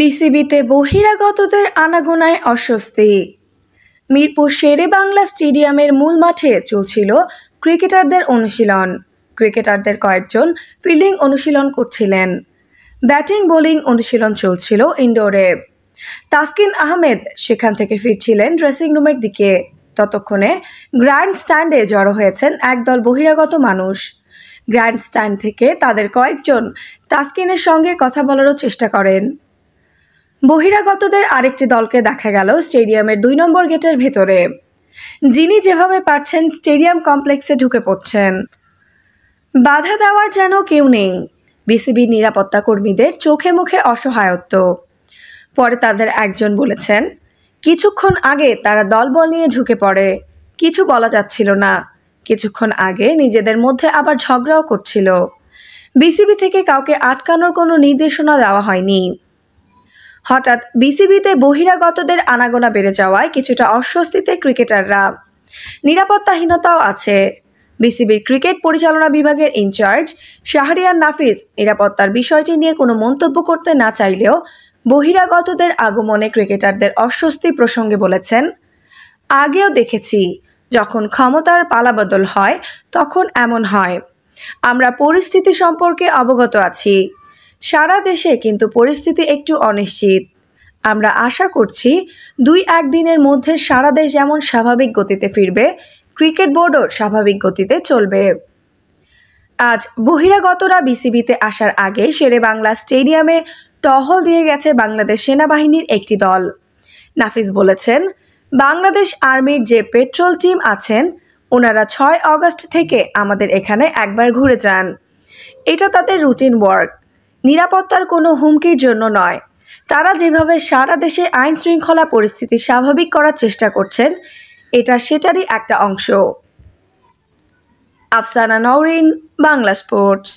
বিসিবিতে বহিরাগতদের আনাগোনায় অস্বস্তি। মিরপুর শেরেবাংলা স্টেডিয়ামের মূল মাঠে চলছিল ক্রিকেটারদের অনুশীলন। ক্রিকেটারদের কয়েকজন ফিল্ডিং অনুশীলন করছিলেন, ব্যাটিং বোলিং অনুশীলন চলছিল ইনডোরে। তাসকিন আহমেদ সেখান থেকে ফিরছিলেন ড্রেসিং রুমের দিকে। ততক্ষণে গ্র্যান্ড স্ট্যান্ডে জড়ো হয়েছেন একদল বহিরাগত মানুষ। গ্র্যান্ড স্ট্যান্ড থেকে তাদের কয়েকজন তাসকিনের সঙ্গে কথা বলারও চেষ্টা করেন। বহিরাগতদের আরেকটি দলকে দেখা গেল স্টেডিয়ামের ২ নম্বর গেটের ভেতরে, যিনি যেভাবে পারছেন স্টেডিয়াম কমপ্লেক্সে ঢুকে পড়ছেন। বাধা দেওয়ার যেন কেউ নেই। বিসিবির নিরাপত্তা কর্মীদের চোখে মুখে অসহায়ত্ব। পরে তাদের একজন বলেছেন, কিছুক্ষণ আগে তারা দলবল নিয়ে ঢুকে পড়ে, কিছু বলা যাচ্ছিল না। কিছুক্ষণ আগে নিজেদের মধ্যে আবার ঝগড়াও করছিল। বিসিবি থেকে কাউকে আটকানোর কোনো নির্দেশনা দেওয়া হয়নি। হঠাৎ বিসিবিতে বহিরাগতদের আনাগোনা বেড়ে যাওয়ায় কিছুটা অস্বস্তিতে ক্রিকেটাররা। নিরাপত্তাহীনতাও আছে। বিসিবির ক্রিকেট পরিচালনা বিভাগের ইনচার্জ শাহরিয়ার নাফিস নিরাপত্তার বিষয়টি নিয়ে কোনো মন্তব্য করতে না চাইলেও বহিরাগতদের আগমনে ক্রিকেটারদের অস্বস্তি প্রসঙ্গে বলেছেন, আগেও দেখেছি, যখন ক্ষমতার পালাবদল হয় তখন এমন হয়। আমরা পরিস্থিতি সম্পর্কে অবগত আছি। সারা দেশে কিন্তু পরিস্থিতি একটু অনিশ্চিত। আমরা আশা করছি ২-১ দিনের মধ্যে সারা দেশ যেমন স্বাভাবিক গতিতে ফিরবে, ক্রিকেট বোর্ডও স্বাভাবিক গতিতে চলবে। আজ বহিরাগতরা বিসিবিতে আসার আগে শেরেবাংলা স্টেডিয়ামে টহল দিয়ে গেছে বাংলাদেশ সেনাবাহিনীর একটি দল। নাফিস বলেছেন, বাংলাদেশ আর্মির যে পেট্রোল টিম আছেন, ওনারা ৬ আগস্ট থেকে আমাদের এখানে একবার ঘুরে যান। এটা তাদের রুটিন ওয়ার্ক। নিরাপত্তার কোনো হুমকির জন্য নয়। তারা যেভাবে সারা দেশে আইন শৃঙ্খলা পরিস্থিতি স্বাভাবিক করার চেষ্টা করছেন, এটা সেটারই একটা অংশ। আফসানা নওরিন, বাংলা স্পোর্টস।